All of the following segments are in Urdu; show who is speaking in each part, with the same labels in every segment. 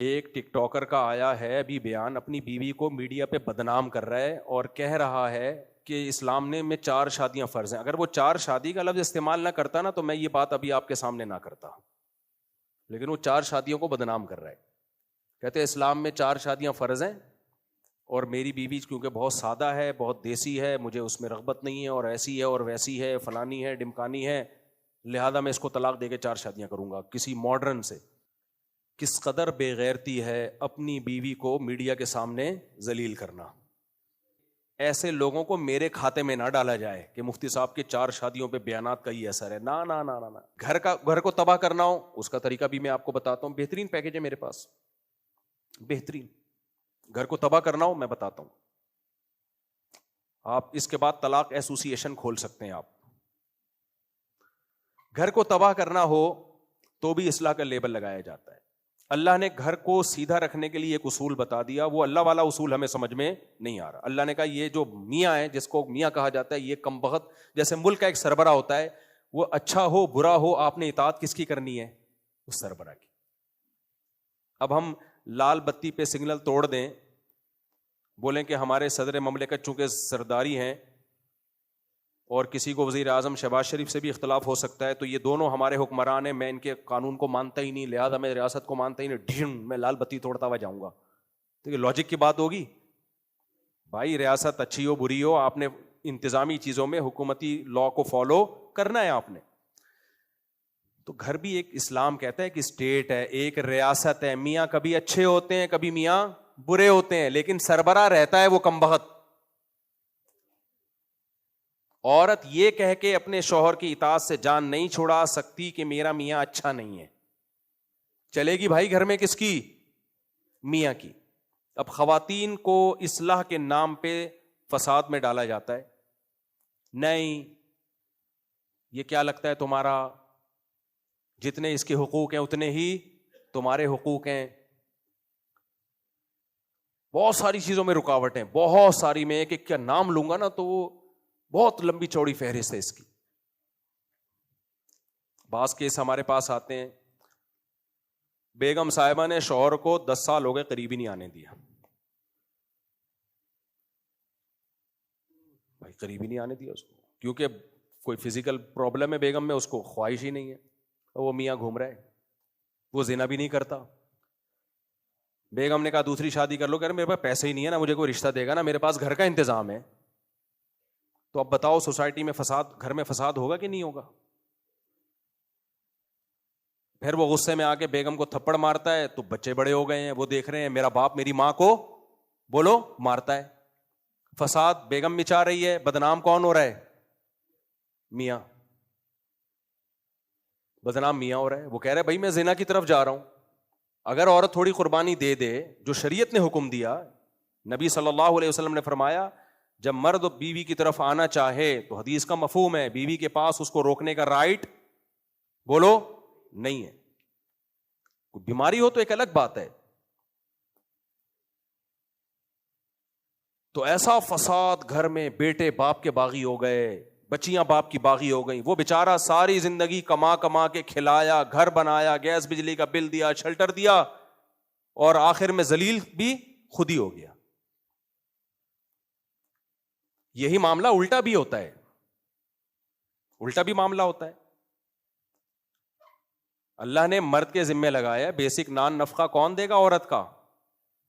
Speaker 1: ایک ٹک ٹاکر کا آیا ہے ابھی بیان، اپنی بیوی کو میڈیا پہ بدنام کر رہا ہے اور کہہ رہا ہے کہ اسلام میں 4 شادیاں فرض ہیں. اگر وہ 4 شادی کا لفظ استعمال نہ کرتا نا تو میں یہ بات ابھی آپ کے سامنے نہ کرتا، لیکن وہ 4 شادیوں کو بدنام کر رہا ہے. کہتے ہیں اسلام میں 4 شادیاں فرض ہیں اور میری بیوی کیونکہ بہت سادہ ہے، بہت دیسی ہے، مجھے اس میں رغبت نہیں ہے، اور ایسی ہے اور ویسی ہے، فلانی ہے، ڈمکانی ہے، لہذا میں اس کو طلاق دے کے 4 شادیاں کروں گا. کسی ماڈرن سے. کس قدر بے غیرتی ہے اپنی بیوی کو میڈیا کے سامنے ذلیل کرنا. ایسے لوگوں کو میرے کھاتے میں نہ ڈالا جائے کہ مفتی صاحب کے 4 شادیوں پہ بیانات کا ہی اثر ہے. نہ نہ نہ نہ. گھر کو تباہ کرنا ہو اس کا طریقہ بھی میں آپ کو بتاتا ہوں. بہترین پیکیج ہے میرے پاس، بہترین. گھر کو تباہ کرنا ہو میں بتاتا ہوں. آپ اس کے بعد طلاق ایسوسی ایشن کھول سکتے ہیں. آپ گھر کو تباہ کرنا ہو تو بھی اصلاح کا لیبل لگایا جاتا ہے. اللہ نے گھر کو سیدھا رکھنے کے لیے ایک اصول بتا دیا، وہ اللہ والا اصول ہمیں سمجھ میں نہیں آ رہا. اللہ نے کہا یہ جو میاں ہے، جس کو میاں کہا جاتا ہے، یہ کم بخت، جیسے ملک کا ایک سربراہ ہوتا ہے، وہ اچھا ہو برا ہو آپ نے اطاعت کس کی کرنی ہے؟ اس سربراہ کی. اب ہم لال بتی پہ سگنل توڑ دیں، بولیں کہ ہمارے صدر مملکت چونکہ سرداری ہیں اور کسی کو وزیر اعظم شہباز شریف سے بھی اختلاف ہو سکتا ہے، تو یہ دونوں ہمارے حکمران ہیں، میں ان کے قانون کو مانتا ہی نہیں، لہذا میں ریاست کو مانتا ہی نہیں، میں لال بتی توڑتا ہوا جاؤں گا. تو یہ لاجک کی بات ہوگی؟ بھائی ریاست اچھی ہو بری ہو، آپ نے انتظامی چیزوں میں حکومتی لا کو فالو کرنا ہے آپ نے. تو گھر بھی ایک اسلام کہتا ہے کہ اسٹیٹ ہے، ایک ریاست ہے. میاں کبھی اچھے ہوتے ہیں کبھی میاں برے ہوتے ہیں، لیکن سربراہ رہتا ہے وہ کم بخت. عورت یہ کہہ کے اپنے شوہر کی اطاعت سے جان نہیں چھڑا سکتی کہ میرا میاں اچھا نہیں ہے. چلے گی بھائی گھر میں کس کی؟ میاں کی. اب خواتین کو اصلاح کے نام پہ فساد میں ڈالا جاتا ہے. نہیں، یہ کیا لگتا ہے تمہارا، جتنے اس کے حقوق ہیں اتنے ہی تمہارے حقوق ہیں. بہت ساری چیزوں میں رکاوٹیں، بہت ساری. میں ایک کیا نام لوں گا نا تو وہ بہت لمبی چوڑی فہرست ہے اس کی. بعض کیس ہمارے پاس آتے ہیں، بیگم صاحبہ نے شوہر کو 10 سال ہو گئے قریب ہی نہیں آنے دیا. بھائی قریب ہی نہیں آنے دیا اس کو، کیونکہ کوئی فزیکل پرابلم ہے بیگم میں، اس کو خواہش ہی نہیں ہے. وہ میاں گھوم رہا ہے، وہ زنا بھی نہیں کرتا. بیگم نے کہا دوسری شادی کر لو، کہہ رہے میرے پاس پیسے ہی نہیں ہے نا، مجھے کوئی رشتہ دے گا نا، میرے پاس گھر کا انتظام ہے. تو اب بتاؤ سوسائٹی میں فساد، گھر میں فساد ہوگا کہ نہیں ہوگا؟ پھر وہ غصے میں آ کے بیگم کو تھپڑ مارتا ہے تو بچے بڑے ہو گئے ہیں، وہ دیکھ رہے ہیں میرا باپ میری ماں کو بولو مارتا ہے. فساد بیگم مچا رہی ہے، بدنام کون ہو رہا ہے؟ میاں. بدنام میاں ہو رہا ہے. وہ کہہ رہے بھائی میں زنا کی طرف جا رہا ہوں. اگر عورت تھوڑی قربانی دے دے جو شریعت نے حکم دیا، نبی صلی اللہ علیہ وسلم نے فرمایا جب مرد بیوی کی طرف آنا چاہے تو حدیث کا مفہوم ہے بیوی کے پاس اس کو روکنے کا رائٹ بولو نہیں ہے. کوئی بیماری ہو تو ایک الگ بات ہے. تو ایسا فساد گھر میں، بیٹے باپ کے باغی ہو گئے، بچیاں باپ کی باغی ہو گئیں. وہ بیچارہ ساری زندگی کما کما کے کھلایا، گھر بنایا، گیس بجلی کا بل دیا، شیلٹر دیا، اور آخر میں ذلیل بھی خود ہی ہو گیا. یہی معاملہ الٹا بھی ہوتا ہے، الٹا بھی معاملہ ہوتا ہے. اللہ نے مرد کے ذمے لگایا بیسک نان نفقہ کون دے گا؟ عورت کا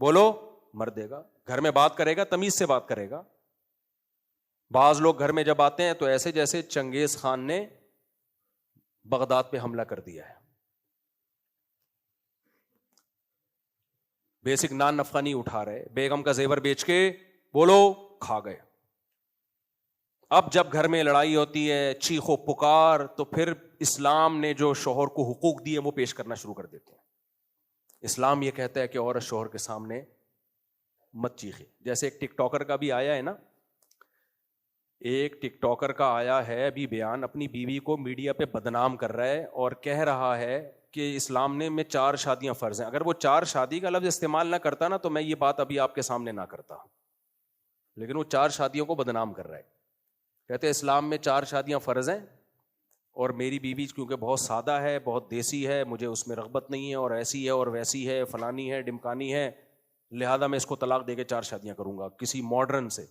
Speaker 1: بولو مرد دے گا. گھر میں بات کرے گا تمیز سے بات کرے گا. بعض لوگ گھر میں جب آتے ہیں تو ایسے جیسے چنگیز خان نے بغداد پہ حملہ کر دیا ہے. بیسک نان نفقہ نہیں اٹھا رہے، بیگم کا زیور بیچ کے بولو کھا گئے. اب جب گھر میں لڑائی ہوتی ہے، چیخ و پکار، تو پھر اسلام نے جو شوہر کو حقوق دیے وہ پیش کرنا شروع کر دیتے ہیں. اسلام یہ کہتا ہے کہ عورت شوہر کے سامنے مت چیخے. جیسے ایک ٹک ٹاکر کا بھی آیا ہے نا، ایک ٹک ٹاکر کا آیا ہے ابھی بیان، اپنی بیوی کو میڈیا پہ بدنام کر رہا ہے اور کہہ رہا ہے کہ اسلام میں 4 شادیاں فرض ہیں. اگر وہ 4 شادی کا لفظ استعمال نہ کرتا نا تو میں یہ بات ابھی آپ کے سامنے نہ کرتا، لیکن وہ 4 شادیوں کو بدنام کر رہا ہے. کہتے ہیں اسلام میں 4 شادیاں فرض ہیں اور میری بیوی کیونکہ بہت سادہ ہے, بہت دیسی ہے, مجھے اس میں رغبت نہیں ہے, اور ایسی ہے اور ویسی ہے, فلانی ہے, ڈمکانی ہے, لہذا میں اس کو طلاق دے کے 4 شادیاں کروں گا کسی ماڈرن سے.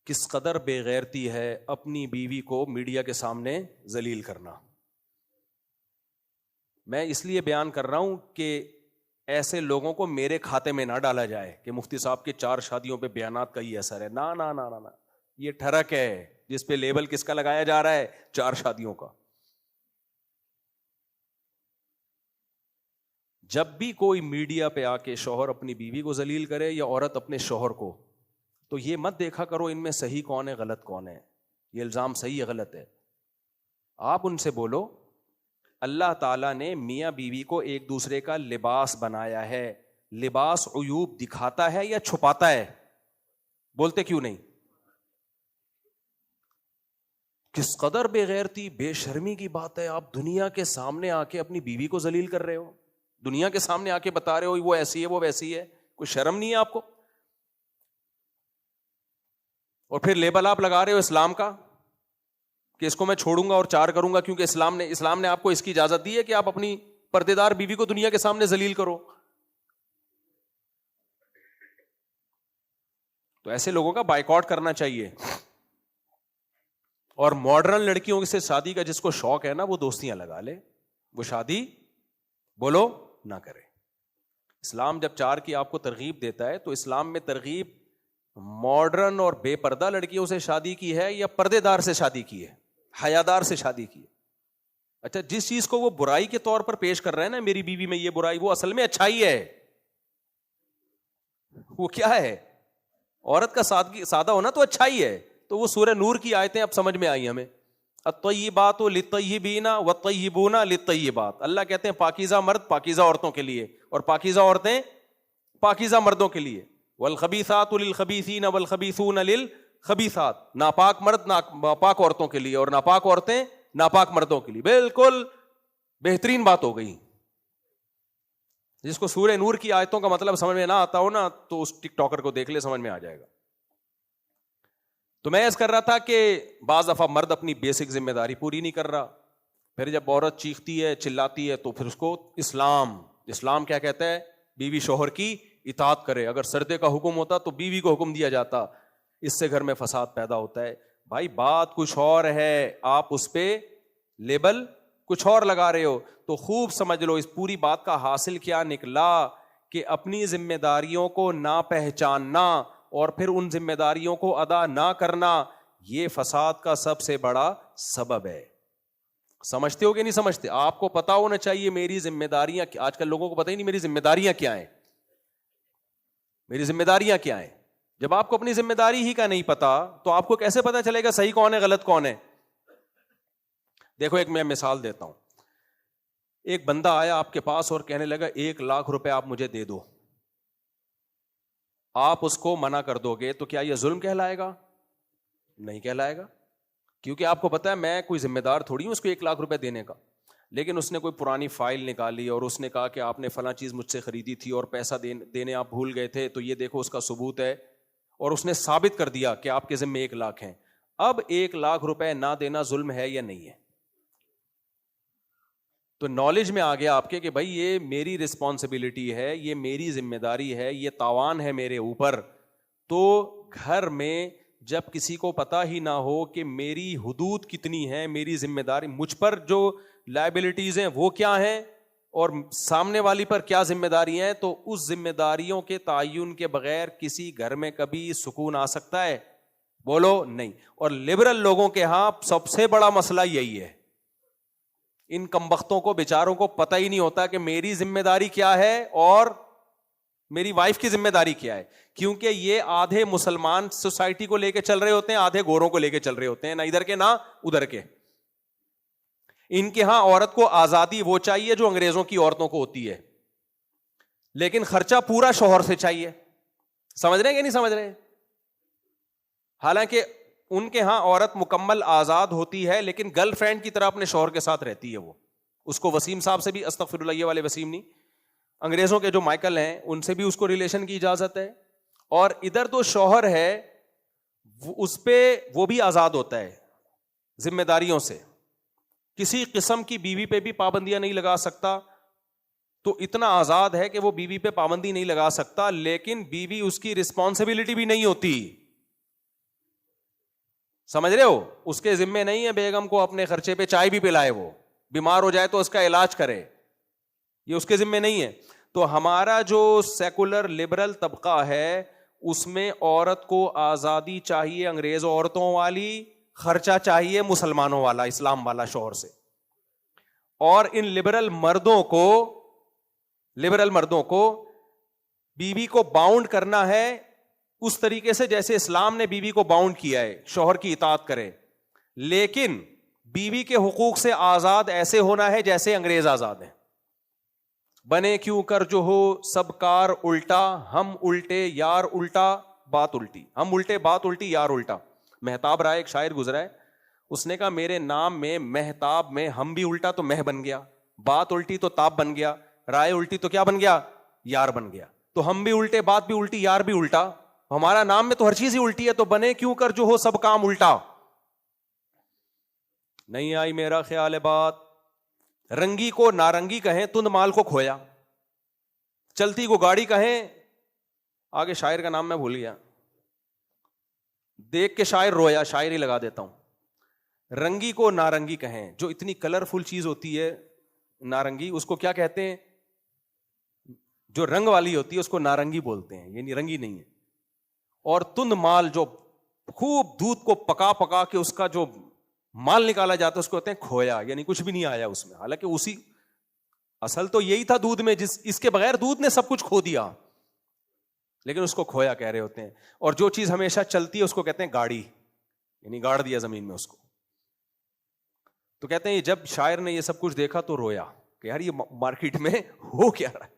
Speaker 1: کس قدر بے غیرتی ہے اپنی بیوی کو میڈیا کے سامنے ذلیل کرنا. میں اس لیے بیان کر رہا ہوں کہ ایسے لوگوں کو میرے کھاتے میں نہ ڈالا جائے کہ مفتی صاحب کے 4 شادیوں پہ بیانات کا ہی اثر ہے. نا نا نا نا, یہ ٹھرک ہے جس پہ لیبل کس کا لگایا جا رہا ہے, 4 شادیوں کا. جب بھی کوئی میڈیا پہ آ کے شوہر اپنی بیوی کو ذلیل کرے یا عورت اپنے شوہر کو, تو یہ مت دیکھا کرو ان میں صحیح کون ہے غلط کون ہے, یہ الزام صحیح ہے غلط ہے. آپ ان سے بولو اللہ تعالیٰ نے میاں بیوی کو ایک دوسرے کا لباس بنایا ہے, لباس عیوب دکھاتا ہے یا چھپاتا ہے؟ بولتے کیوں نہیں؟ کس قدر بے غیرتی بے شرمی کی بات ہے. آپ دنیا کے سامنے آ کے اپنی بیوی کو ذلیل کر رہے ہو, دنیا کے سامنے آ کے بتا رہے ہو وہ ایسی ہے وہ ویسی ہے. کوئی شرم نہیں ہے آپ کو؟ اور پھر لیبل آپ لگا رہے ہو اسلام کا کہ اس کو میں چھوڑوں گا اور 4 کروں گا کیونکہ اسلام نے آپ کو اس کی اجازت دی ہے کہ آپ اپنی پردے دار بیوی کو دنیا کے سامنے ذلیل کرو. تو ایسے لوگوں کا بائیکاٹ کرنا چاہیے. اور ماڈرن لڑکیوں سے شادی کا جس کو شوق ہے نا, وہ دوستیاں لگا لے, وہ شادی بولو نہ کرے. اسلام جب 4 کی آپ کو ترغیب دیتا ہے تو اسلام میں ترغیب ماڈرن اور بے پردہ لڑکیوں سے شادی کی ہے یا پردے دار سے شادی کی ہے, حیادار سے شادی کی ہے؟ اچھا, جس چیز کو وہ برائی کے طور پر پیش کر رہے ہیں نا, میری بیوی میں یہ برائی, وہ اصل میں اچھائی ہے. وہ کیا ہے؟ عورت کا سادہ ہونا تو اچھائی ہے. تو وہ سورہ نور کی آیتیں اب سمجھ میں آئی ہمیں. الطیبات للطیبین والطیبون للطیبات. اللہ کہتے ہیں پاکیزہ مرد پاکیزہ عورتوں کے لیے اور پاکیزہ عورتیں پاکیزہ مردوں کے لیے. والخبیثات للخبیثین والخبیثون للخبیثات. ناپاک مرد ناپاک عورتوں کے لیے اور ناپاک عورتیں ناپاک مردوں کے لیے. بالکل بہترین بات ہو گئی. جس کو سورہ نور کی آیتوں کا مطلب سمجھ میں نہ آتا ہو نا, تو اس ٹک ٹاکر کو دیکھ لے, سمجھ میں آ جائے گا. تو میں ایسا کر رہا تھا کہ بعض دفعہ مرد اپنی بیسک ذمہ داری پوری نہیں کر رہا. پھر جب عورت چیختی ہے چلاتی ہے تو پھر اس کو اسلام کیا کہتا ہے؟ بیوی شوہر کی اطاعت کرے. اگر سردے کا حکم ہوتا تو بیوی کو حکم دیا جاتا. اس سے گھر میں فساد پیدا ہوتا ہے. بھائی بات کچھ اور ہے, آپ اس پہ لیبل کچھ اور لگا رہے ہو. تو خوب سمجھ لو اس پوری بات کا حاصل کیا نکلا کہ اپنی ذمہ داریوں کو نہ پہچاننا اور پھر ان ذمہ داریوں کو ادا نہ کرنا, یہ فساد کا سب سے بڑا سبب ہے. سمجھتے ہو کہ نہیں سمجھتے؟ آپ کو پتا ہونا چاہیے میری ذمہ داریاں. آج کل لوگوں کو پتہ ہی نہیں میری ذمہ داریاں کیا ہیں. میری ذمہ داریاں کیا ہیں؟ جب آپ کو اپنی ذمہ داری ہی کا نہیں پتا تو آپ کو کیسے پتا چلے گا صحیح کون ہے غلط کون ہے؟ دیکھو ایک میں مثال دیتا ہوں. ایک بندہ آیا آپ کے پاس اور کہنے لگا 1,00,000 روپے آپ مجھے دے دو. آپ اس کو منع کر دو گے تو کیا یہ ظلم کہلائے گا؟ نہیں کہلائے گا, کیونکہ آپ کو پتا ہے میں کوئی ذمہ دار تھوڑی ہوں اس کو 1,00,000 روپے دینے کا. لیکن اس نے کوئی پرانی فائل نکالی اور اس نے کہا کہ آپ نے فلاں چیز مجھ سے خریدی تھی اور پیسہ دینے آپ بھول گئے تھے, تو یہ دیکھو اس کا ثبوت ہے, اور اس نے ثابت کر دیا کہ آپ کے ذمہ 1,00,000 ہیں. اب 1,00,000 روپے نہ دینا ظلم ہے یا نہیں ہے؟ تو نالج میں آ گیا آپ کے کہ بھائی یہ میری رسپانسبلٹی ہے, یہ میری ذمہ داری ہے, یہ تاوان ہے میرے اوپر. تو گھر میں جب کسی کو پتا ہی نہ ہو کہ میری حدود کتنی ہیں, میری ذمہ داری, مجھ پر جو لائبلٹیز ہیں وہ کیا ہیں اور سامنے والی پر کیا ذمہ داری ہیں, تو اس ذمہ داریوں کے تعین کے بغیر کسی گھر میں کبھی سکون آ سکتا ہے؟ بولو نہیں. اور لبرل لوگوں کے ہاں سب سے بڑا مسئلہ یہی ہے. ان کمبختوں کو بیچاروں کو پتہ ہی نہیں ہوتا کہ میری ذمہ داری کیا ہے اور میری وائف کی ذمہ داری کیا ہے. کیونکہ یہ آدھے مسلمان سوسائٹی کو لے کے چل رہے ہوتے ہیں, آدھے گوروں کو لے کے چل رہے ہوتے ہیں, نہ ادھر کے نہ ادھر کے. ان کے ہاں عورت کو آزادی وہ چاہیے جو انگریزوں کی عورتوں کو ہوتی ہے, لیکن خرچہ پورا شوہر سے چاہیے. سمجھ رہے ہیں کہ نہیں سمجھ رہے؟ حالانکہ ان کے ہاں عورت مکمل آزاد ہوتی ہے, لیکن گرل فرینڈ کی طرح اپنے شوہر کے ساتھ رہتی ہے. وہ اس کو وسیم صاحب سے بھی, استغفر اللہ, یہ والے وسیم نہیں, انگریزوں کے جو مائیکل ہیں ان سے بھی اس کو ریلیشن کی اجازت ہے. اور ادھر تو شوہر ہے اس پہ وہ بھی آزاد ہوتا ہے, ذمہ داریوں سے. کسی قسم کی بیوی پہ بھی پابندیاں نہیں لگا سکتا, تو اتنا آزاد ہے کہ وہ بیوی پہ پابندی نہیں لگا سکتا, لیکن بیوی اس کی رسپانسبلٹی بھی نہیں ہوتی. سمجھ رہے ہو, اس کے ذمے نہیں ہے بیگم کو اپنے خرچے پہ چائے بھی پلائے, وہ بیمار ہو جائے تو اس کا علاج کرے, یہ اس کے ذمے نہیں ہے. تو ہمارا جو سیکولر لبرل طبقہ ہے اس میں عورت کو آزادی چاہیے انگریز عورتوں والی, خرچہ چاہیے مسلمانوں والا, اسلام والا شوہر سے. اور ان لبرل مردوں کو بیوی کو باؤنڈ کرنا ہے اس طریقے سے جیسے اسلام نے بیوی کو باؤنڈ کیا ہے, شوہر کی اطاعت کرے, لیکن بیوی کے حقوق سے آزاد ایسے ہونا ہے جیسے انگریز آزاد ہیں. بنے کیوں کر جو ہو سب کار الٹا, ہم الٹے یار الٹا بات الٹی, ہم الٹے بات الٹی یار الٹا. مہتاب رائے ایک شاعر گزرا ہے, اس نے کہا میرے نام میں مہتاب میں ہم بھی الٹا تو مہ بن گیا, بات الٹی تو تاب بن گیا, رائے الٹی تو کیا بن گیا, یار بن گیا. تو ہم بھی الٹے, بات بھی الٹی, یار بھی الٹا, ہمارا نام میں تو ہر چیز ہی الٹی ہے, تو بنے کیوں کر جو ہو سب کام الٹا. نہیں آئی میرا خیال ہے بات. رنگی کو نارنگی کہیں, تند مال کو کھویا. چلتی کو گاڑی کہیں, آگے شاعر کا نام میں بھول گیا, دیکھ کے شاعر رویا, شاعری لگا دیتا ہوں. رنگی کو نارنگی کہیں, جو اتنی کلرفل چیز ہوتی ہے نارنگی, اس کو کیا کہتے ہیں, جو رنگ والی ہوتی ہے اس کو نارنگی بولتے ہیں, یعنی رنگی نہیں ہے. اور تند مال, جو خوب دودھ کو پکا پکا کے اس کا جو مال نکالا جاتا ہے اس کو کہتے ہیں کھویا, یعنی کچھ بھی نہیں آیا اس میں, حالانکہ اسی اصل تو یہی تھا دودھ میں, اس کے بغیر دودھ نے سب کچھ کھو دیا, لیکن اس کو کھویا کہہ رہے ہوتے ہیں. اور جو چیز ہمیشہ چلتی ہے اس کو کہتے ہیں گاڑی, یعنی گاڑ دیا زمین میں اس کو. تو کہتے ہیں جب شاعر نے یہ سب کچھ دیکھا تو رویا کہ یار یہ مارکیٹ میں ہو کیا رہا ہے.